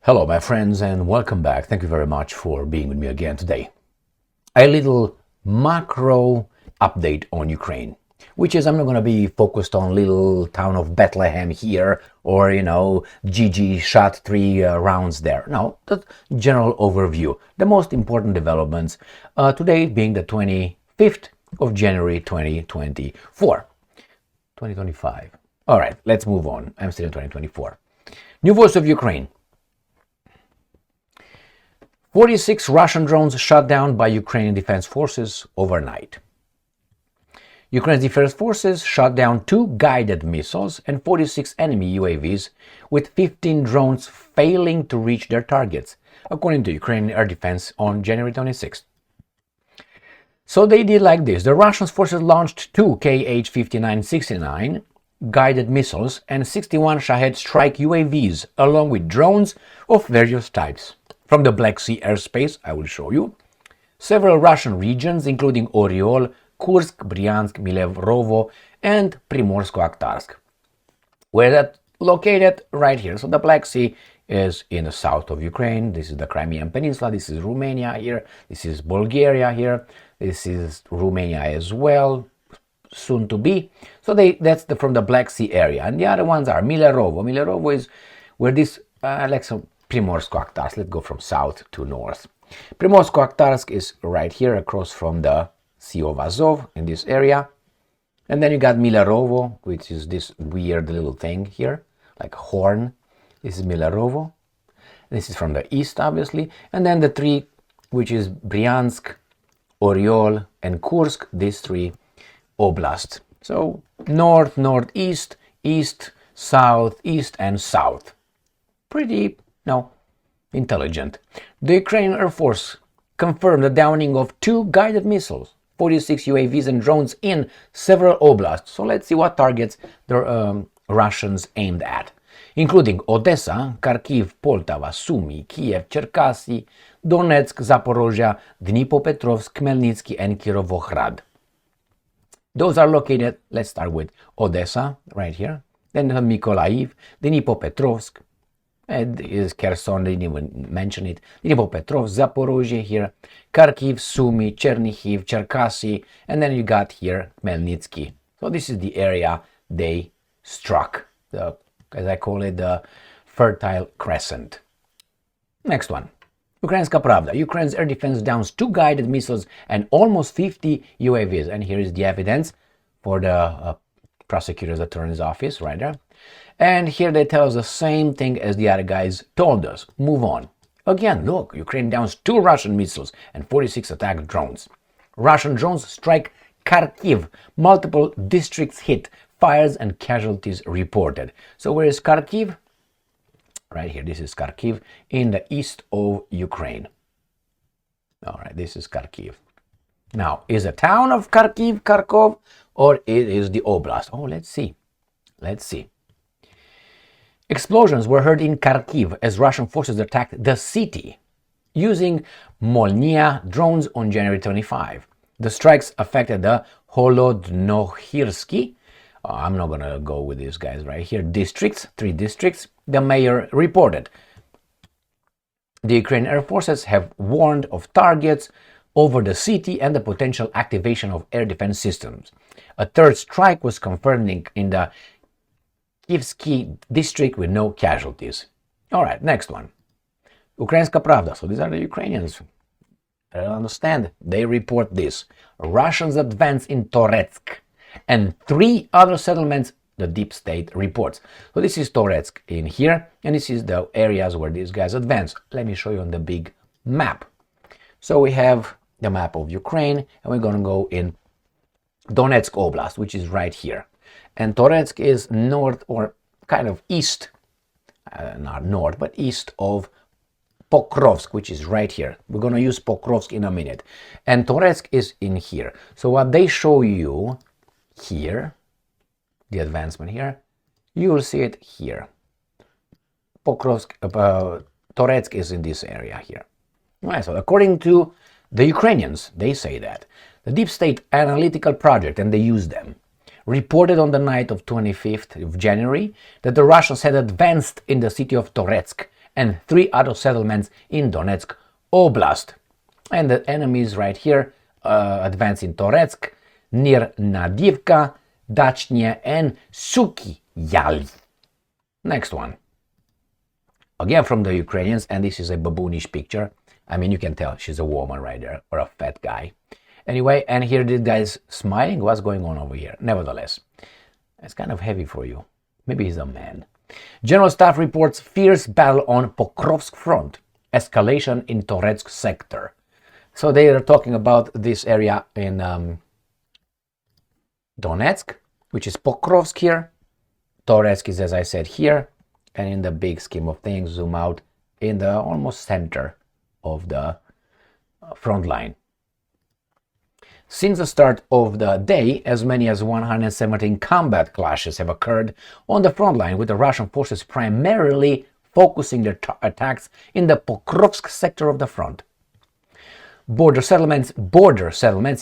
Hello, my friends, and welcome back. Thank you very much for being with me again today. A little macro update on Ukraine, which is I'm not going to be focused on little town of Bethlehem here or, GG shot 3 rounds there. No, the general overview, the most important developments, today being the 25th of January 2024. 2025. All right, let's move on. I'm still in 2024. New voice of Ukraine. 46 Russian drones shot down by Ukrainian defense forces overnight. Ukraine's defense forces shot down 2 guided missiles and 46 enemy UAVs, with 15 drones failing to reach their targets, according to Ukrainian air defense on January 26th. So they did like this. The Russian forces launched 2 Kh-5969 guided missiles and 61 Shahed strike UAVs, along with drones of various types. From the Black Sea airspace, I will show you, several Russian regions, including Oryol, Kursk, Bryansk, Milevrovo, and Primorsko-Akhtarsk, where that located right here. So the Black Sea is in the south of Ukraine. This is the Crimean Peninsula. This is Romania here. This is Bulgaria here. This is Romania as well, soon to be. So that's from the Black Sea area. And the other ones are Milerovo. Milerovo is where this Primorsko-Akhtarsk. Let's go from south to north. Primorsko-Akhtarsk is right here across from the Sea of Azov in this area. And then you got Milerovo, which is this weird little thing here, like a horn. This is Milerovo. This is from the east, obviously. And then the 3, which is Bryansk, Oryol, and Kursk, these 3 oblasts. So north, northeast, east, south, east, and south. Pretty intelligent. The Ukrainian Air Force confirmed the downing of 2 guided missiles, 46 UAVs and drones in several oblasts. So let's see what targets the Russians aimed at, including Odessa, Kharkiv, Poltava, Sumy, Kiev, Cherkasy, Donetsk, Zaporozhye, Dnipropetrovsk, Khmelnytsky, and Kirovohrad. Those are located, let's start with Odessa, right here, then Mykolaiv, Dnipropetrovsk, and is Kherson, didn't even mention it. Dnipropetrovsk, Zaporozhye here, Kharkiv, Sumy, Chernihiv, Cherkasy, and then you got here Khmelnytsky. So this is the area they struck, as I call it, the Fertile Crescent. Next one. Ukrainska Pravda. Ukraine's air defense downs 2 guided missiles and almost 50 UAVs. And here is the evidence for the prosecutor's attorney's office right there. And here they tell us the same thing as the other guys told us. Move on. Again, look, Ukraine downs 2 Russian missiles and 46 attack drones. Russian drones strike Kharkiv. Multiple districts hit. Fires and casualties reported. So where is Kharkiv? Right here. This is Kharkiv in the east of Ukraine. All right, this is Kharkiv. Now, is the town of Kharkiv, Kharkov, or it is the oblast? Oh, let's see. Let's see. Explosions were heard in Kharkiv as Russian forces attacked the city using Molnia drones on January 25. The strikes affected the Holodnohirsky, I'm not going to go with these guys right here, districts, 3 districts. The mayor reported. The Ukrainian Air Forces have warned of targets over the city and the potential activation of air defense systems. A 3rd strike was confirmed in the Kivsky district with no casualties. All right, next one. Ukrainska Pravda. So these are the Ukrainians. I don't understand. They report this. Russians advance in Toretsk and 3 other settlements, the deep state reports. So this is Toretsk in here, and this is the areas where these guys advance. Let me show you on the big map. So we have the map of Ukraine, and we're going to go in Donetsk Oblast, which is right here. And Toretsk is north, or kind of east, not north, but east of Pokrovsk, which is right here. We're going to use Pokrovsk in a minute. And Toretsk is in here. So what they show you here, the advancement here, you will see it here. Pokrovsk, Toretsk is in this area here. Right, so according to the Ukrainians, they say that the Deep State Analytical Project, and they use them, reported on the night of 25th of January that the Russians had advanced in the city of Toretsk and 3 other settlements in Donetsk oblast. And the enemies right here advance in Toretsk, near Nadivka, Dachnia, and Suki Yali. Next one. Again from the Ukrainians, and this is a baboonish picture. I mean, you can tell she's a woman right there, or a fat guy. Anyway, and here this guy's smiling. What's going on over here? Nevertheless, it's kind of heavy for you. Maybe he's a man. General Staff reports fierce battle on Pokrovsk front. Escalation in Toretsk sector. So they are talking about this area in Donetsk, which is Pokrovsk here. Toretsk is, as I said, here. And in the big scheme of things, zoom out, in the almost center of the front line. Since the start of the day, as many as 117 combat clashes have occurred on the front line, with the Russian forces primarily focusing their attacks in the Pokrovsk sector of the front. Border settlements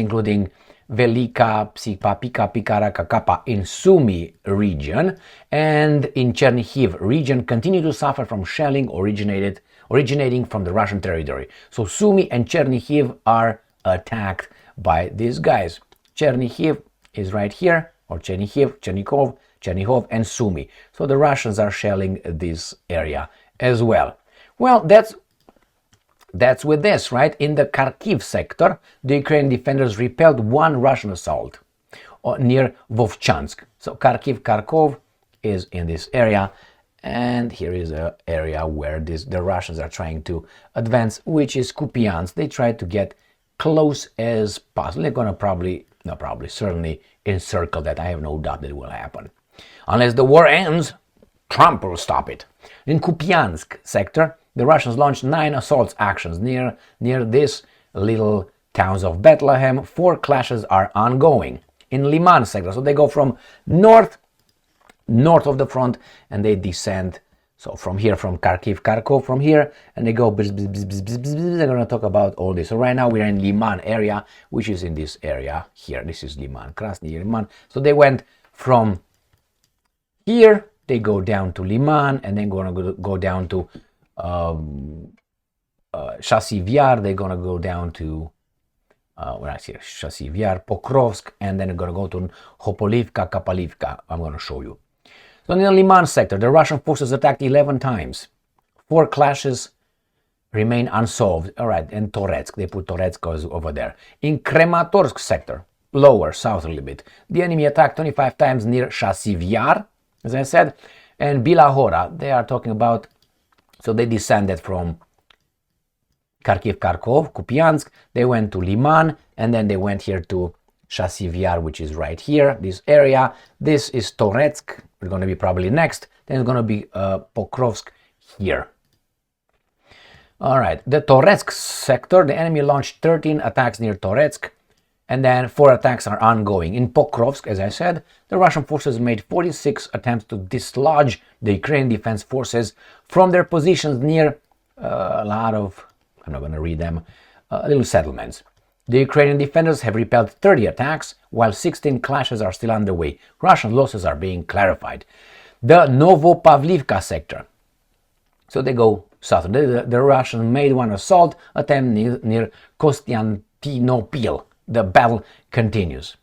including Velika, Psipa, Pika, Pikara, Kakapa in Sumy region and in Chernihiv region continue to suffer from shelling originating from the Russian territory. So Sumy and Chernihiv are attacked by these guys. Chernihiv is right here, or Chernihiv, Chernihiv, and Sumy. So the Russians are shelling this area as well. Well, that's with this, right? In the Kharkiv sector, the Ukrainian defenders repelled one Russian assault near Vovchansk. So Kharkov is in this area, and here is an area where the Russians are trying to advance, which is Kupiansk. They try to get close as possible. They're going to certainly encircle that. I have no doubt that it will happen. Unless the war ends, Trump will stop it. In Kupiansk sector, the Russians launched 9 assault actions near this little towns of Bethlehem. 4 clashes are ongoing. In Liman sector, so they go from north of the front, and they descend. So from here, from Kharkov, from here, and they go. They're going to talk about all this. So right now we're in Liman area, which is in this area here. This is Liman, Krasny Liman. So they went from here. They go down to Liman, and then going to go down to Chasiv Yar. They're going to go down to Chasiv Yar, Pokrovsk, and then they're going to go to Hopolivka, Kapalivka. I'm going to show you. So in the Liman sector, the Russian forces attacked 11 times. 4 clashes remain unsolved. All right, and Toretsk, they put Toretsk over there. In Krematorsk sector, lower, south a little bit, the enemy attacked 25 times near Chasiv Yar, as I said, and Bilahora. They are talking about, so they descended from Kharkiv, Kupiansk, they went to Liman, and then they went here to Chasiv Yar, which is right here, this area. This is Toretsk. We're going to be probably next. Then it's going to be Pokrovsk here. All right, the Toretsk sector, the enemy launched 13 attacks near Toretsk, and then 4 attacks are ongoing. In Pokrovsk, as I said, the Russian forces made 46 attempts to dislodge the Ukrainian defense forces from their positions near a lot of, I'm not going to read them, little settlements. The Ukrainian defenders have repelled 30 attacks, while 16 clashes are still underway. Russian losses are being clarified. The Novopavlivka sector. So they go south. The Russians made 1 assault attempt near Kostiantynopil. The battle continues.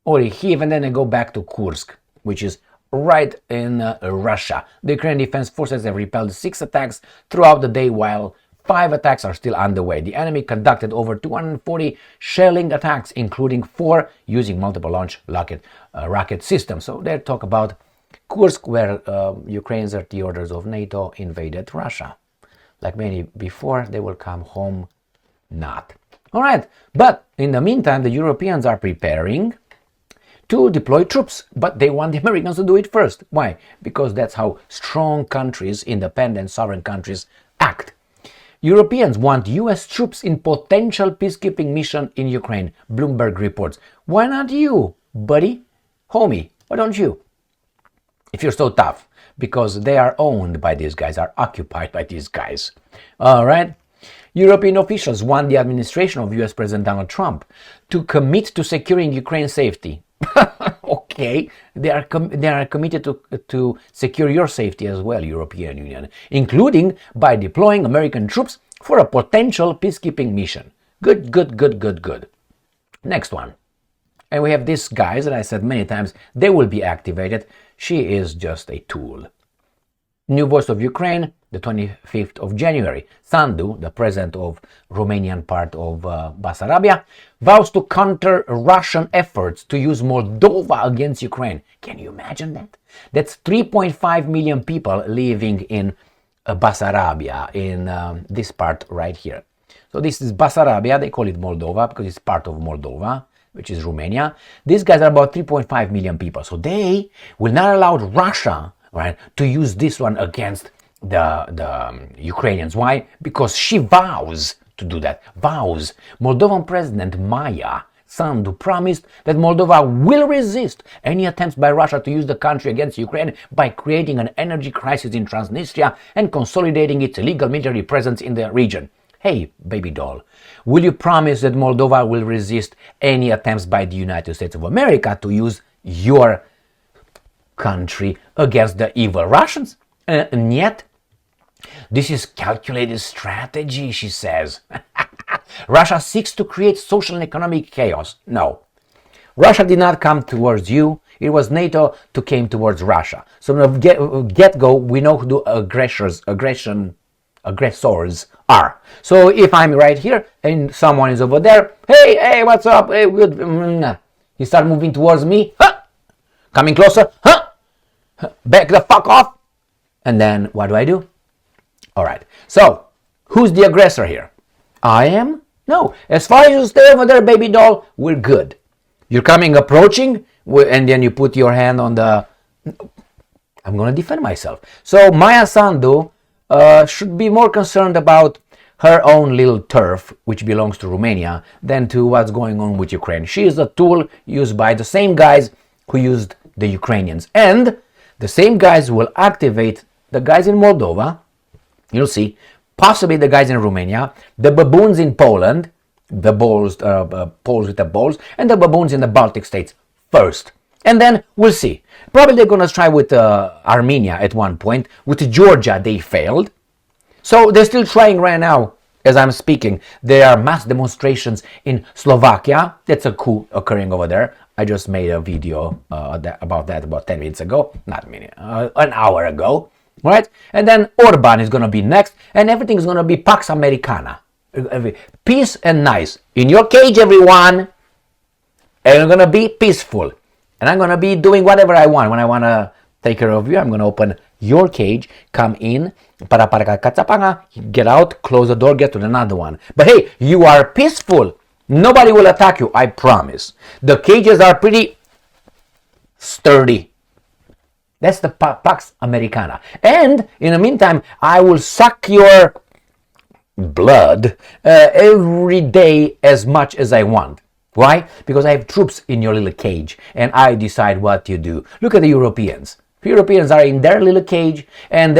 Orikhiv, and then they go back to Kursk, which is right in Russia. The Ukrainian defense forces have repelled 6 attacks throughout the day, while 5 attacks are still underway. The enemy conducted over 240 shelling attacks, including 4 using multiple launch rocket systems. So they talk about Kursk, where Ukrainians at the orders of NATO invaded Russia. Like many before, they will come home not. All right, but in the meantime, the Europeans are preparing to deploy troops, but they want the Americans to do it first. Why? Because that's how strong countries, independent, sovereign countries, act. Europeans want US troops in potential peacekeeping mission in Ukraine, Bloomberg reports. Why not you, buddy? Homie, why don't you? If you're so tough, because they are owned by these guys, are occupied by these guys. All right? European officials want the administration of US President Donald Trump to commit to securing Ukraine's safety. Okay. Okay, they are committed to secure your safety as well, European Union, including by deploying American troops for a potential peacekeeping mission. Good, good, good, good, good. Next one. And we have these guys that I said many times, they will be activated. She is just a tool. New Voice of Ukraine, the 25th of January. Sandu, the president of Romanian part of Bessarabia, vows to counter Russian efforts to use Moldova against Ukraine. Can you imagine that? That's 3.5 million people living in Bessarabia, in this part right here. So this is Bessarabia, they call it Moldova because it's part of Moldova, which is Romania. These guys are about 3.5 million people. So they will not allow Russia, right, to use this one against the Ukrainians. Why? Because she vows to do that. Vows. Moldovan President Maya Sandu promised that Moldova will resist any attempts by Russia to use the country against Ukraine by creating an energy crisis in Transnistria and consolidating its illegal military presence in the region. Hey, baby doll, will you promise that Moldova will resist any attempts by the United States of America to use your country against the evil Russians? And yet, this is calculated strategy, she says. Russia seeks to create social and economic chaos. No. Russia did not come towards you. It was NATO who came towards Russia. So from the get-go, we know who the aggressors are. So if I'm right here and someone is over there, hey, what's up? Hey, good. You start moving towards me, coming closer, back the fuck off. And then what do? All right. So who's the aggressor here? I am? No. As far as you stay over there, baby doll, we're good. You're approaching, and then you put your hand on the... I'm going to defend myself. So Maya Sandu should be more concerned about her own little turf, which belongs to Romania, than to what's going on with Ukraine. She is a tool used by the same guys who used the Ukrainians. And the same guys will activate the guys in Moldova, you'll see, possibly the guys in Romania, the baboons in Poland, the Poles with the balls, and the baboons in the Baltic states first. And then we'll see. Probably they're going to try with Armenia at one point. With Georgia, they failed. So they're still trying right now, as I'm speaking. There are mass demonstrations in Slovakia. That's a coup occurring over there. I just made a video about that about 10 minutes ago. Not a minute, an hour ago. Right? And then Orban is going to be next. And everything is going to be Pax Americana. Peace and nice. In your cage, everyone. And you're going to be peaceful. And I'm going to be doing whatever I want. When I want to take care of you, I'm going to open your cage, come in, get out, close the door, get to another one. But hey, you are peaceful. Nobody will attack you, I promise. The cages are pretty sturdy. That's the Pax Americana. And in the meantime, I will suck your blood every day as much as I want. Why? Because I have troops in your little cage and I decide what you do. Look at the Europeans. Europeans are in their little cage, and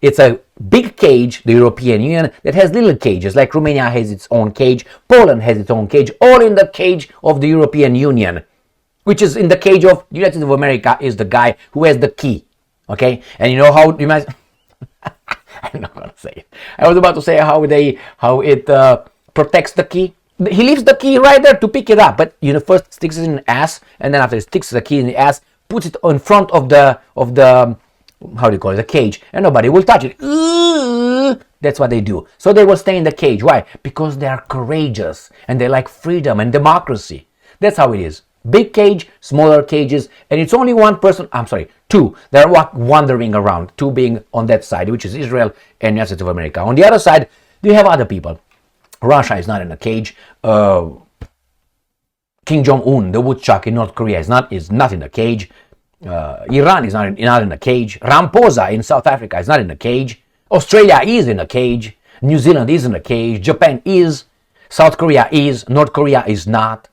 it's a big cage, the European Union, that has little cages, like Romania has its own cage, Poland has its own cage, all in the cage of the European Union, which is in the cage of the United States of America is the guy who has the key. Okay? And you know how you might... I'm not going to say it. I was about to say how it protects the key. He leaves the key right there to pick it up, but first sticks it in the ass, and then after he sticks the key in the ass, puts it in front of the how do you call it, the cage, and nobody will touch it. That's what they do. So they will stay in the cage. Why? Because they are courageous and they like freedom and democracy. That's how it is. Big cage, smaller cages, and it's only one person. I'm sorry, two. They're wandering around. Two being on that side, which is Israel and United States of America. On the other side, you have other people. Russia is not in a cage. Kim Jong-un, the woodchuck in North Korea, is not in a cage. Iran is not in a cage. Ramaphosa in South Africa is not in a cage. Australia is in a cage. New Zealand is in a cage. Japan is. South Korea is. North Korea is not.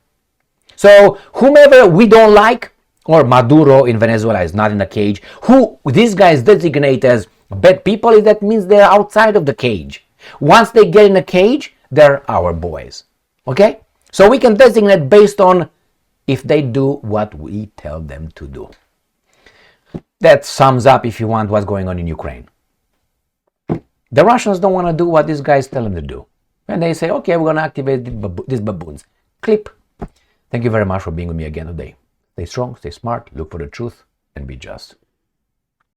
So whomever we don't like, or Maduro in Venezuela is not in a cage, who these guys designate as bad people, that means they're outside of the cage. Once they get in a cage, they're our boys. Okay? So we can designate based on if they do what we tell them to do. That sums up, if you want, what's going on in Ukraine. The Russians don't want to do what these guys tell them to do. And they say, okay, we're going to activate these baboons. Clip. Thank you very much for being with me again today. Stay strong, stay smart, look for the truth, and be just.